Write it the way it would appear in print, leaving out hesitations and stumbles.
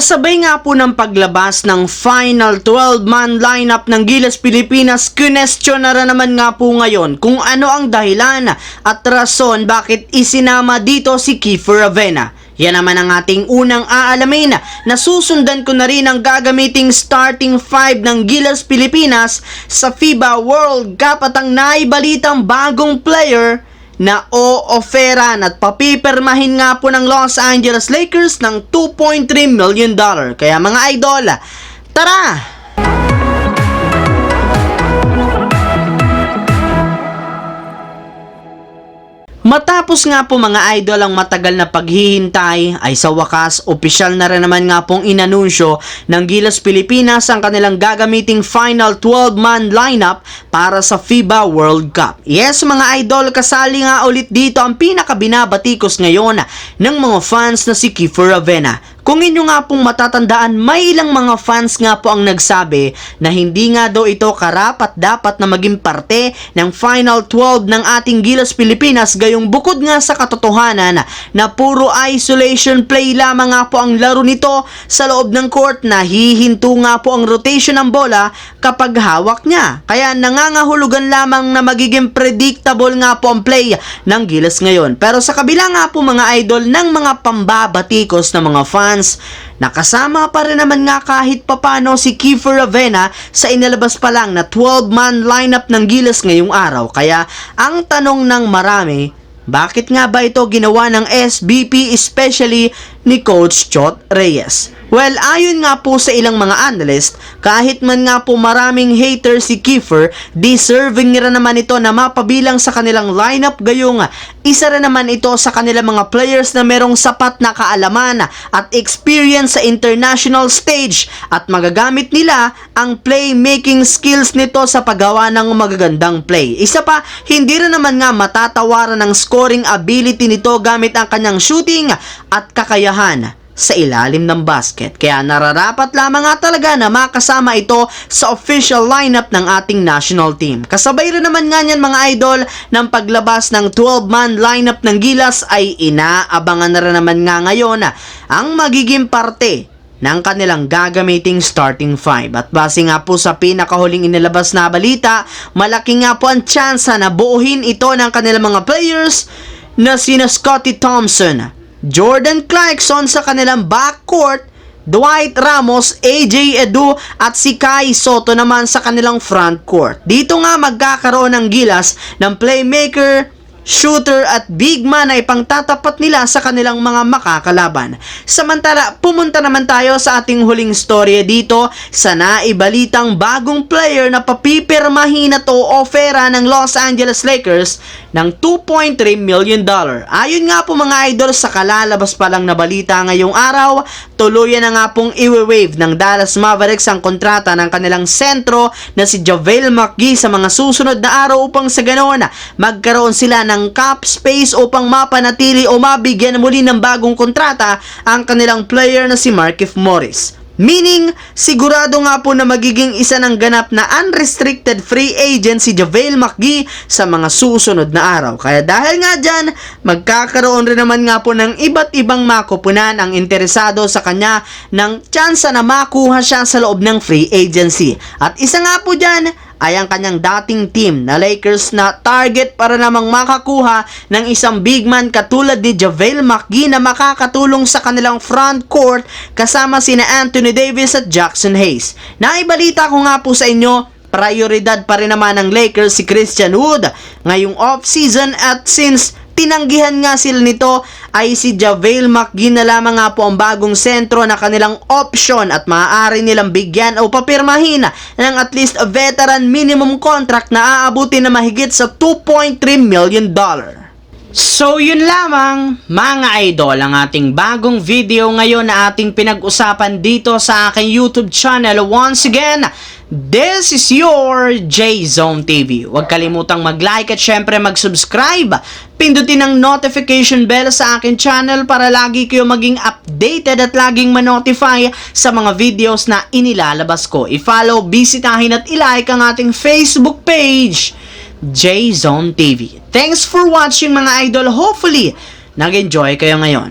Kasabay nga po ng paglabas ng final 12-man lineup ng Gilas Pilipinas, kinestyon na naman nga po ngayon kung ano ang dahilan at rason bakit isinama dito si Kiefer Ravena. Yan naman ang ating unang aalamin. Nasusundan ko na rin ang gagamiting starting 5 ng Gilas Pilipinas sa FIBA World Cup at ang naibalitang bagong player na o-offeran at papipirmahin nga po ng Los Angeles Lakers ng $2.3 million. Kaya mga idol, tara! Matapos nga po mga idol ang matagal na paghihintay ay sa wakas opisyal na rin naman nga pong inanunsyo ng Gilas Pilipinas ang kanilang gagamiting final 12-man lineup para sa FIBA World Cup. Yes mga idol, kasali nga ulit dito ang pinakabinabatikos ngayon ng mga fans na si Kiefer Ravena. Kung inyo nga pong matatandaan, may ilang mga fans nga po ang nagsabi na hindi nga daw ito karapat dapat na maging parte ng Final 12 ng ating Gilas Pilipinas, gayong bukod nga sa katotohanan na puro isolation play lamang nga po ang laro nito sa loob ng court, na hihinto nga po ang rotation ng bola kapag hawak niya. Kaya nangangahulugan lamang na magiging predictable nga po ang play ng Gilas ngayon. Pero sa kabila nga po mga idol ng mga pambabatikos na mga fans, nakasama pa rin naman nga kahit papano si Kiefer Ravena sa inilabas pa lang na 12-man lineup ng Gilas ngayong araw. Kaya ang tanong ng marami, bakit nga ba ito ginawa ng SBP, especially ni Coach Chot Reyes? Well, ayon nga po sa ilang mga analyst, kahit man nga po maraming hater si Kiefer, deserving rin naman ito na mapabilang sa kanilang lineup, gayong isa rin naman ito sa kanilang mga players na merong sapat na kaalaman at experience sa international stage at magagamit nila ang playmaking skills nito sa paggawa ng magagandang play. Isa pa, hindi rin naman nga matatawaran ng scoring ability nito gamit ang kanyang shooting at kakayahan sa ilalim ng basket. Kaya nararapat lamang nga talaga na makasama ito sa official lineup ng ating national team. Kasabay rin naman nga niyan mga idol ng paglabas ng 12-man lineup ng Gilas ay inaabangan na rin naman nga ngayon ang magiging parte ng kanilang gagamiting starting 5. At base nga po sa pinakahuling inilabas na balita, malaki nga po ang tsansa na buuhin ito ng kanilang mga players na sina Scottie Thompson, Jordan Clarkson sa kanilang backcourt, Dwight Ramos, AJ Edu at si Kai Soto naman sa kanilang frontcourt. Dito nga magkakaroon ng Gilas ng playmaker, shooter at big man ay pangtatapat nila sa kanilang mga makakalaban. Samantala, pumunta naman tayo sa ating huling storya dito sa naibalitang bagong player na papipirmahin at o-offera ng Los Angeles Lakers ng $2.3 million. Ayon nga po mga idol sa kalalabas pa lang na balita ngayong araw, tuluyan na nga pong i-waive ng Dallas Mavericks ang kontrata ng kanilang sentro na si JaVale McGee sa mga susunod na araw upang sa ganoon magkaroon sila ng cap space upang mapanatili o mabigyan muli ng bagong kontrata ang kanilang player na si Markieff Morris. Meaning, sigurado nga po na magiging isa ng ganap na unrestricted free agent si JaVale McGee sa mga susunod na araw. Kaya dahil nga dyan, magkakaroon rin naman nga po ng iba't ibang makupunan ang interesado sa kanya ng tsansa na makuha siya sa loob ng free agency. At isa nga po dyan ay ang kanyang dating team na Lakers na target para namang makakuha ng isang big man katulad ni JaVale McGee na makakatulong sa kanilang front court kasama sina Anthony Davis at Jackson Hayes. Naibalita ko nga po sa inyo, prioridad pa rin naman ng Lakers si Christian Wood ngayong off-season, at since tinanggihan nga sila nito ay si JaVale McGee na lamang nga po ang bagong sentro na kanilang option at maaari nilang bigyan o papirmahin ng at least a veteran minimum contract na aabutin na mahigit sa $2.3 million. So yun lamang mga idol ang ating bagong video ngayon na ating pinag-usapan dito sa aking YouTube channel. Once again, this is your J-Zone TV. Huwag kalimutang mag-like at syempre mag-subscribe. Pindutin ang notification bell sa akin channel para lagi kayo maging updated at laging ma-notify sa mga videos na inilalabas ko. I-follow, bisitahin at i-like ang ating Facebook page, J-Zone TV. Thanks for watching mga idol. Hopefully, nag-enjoy kayo ngayon.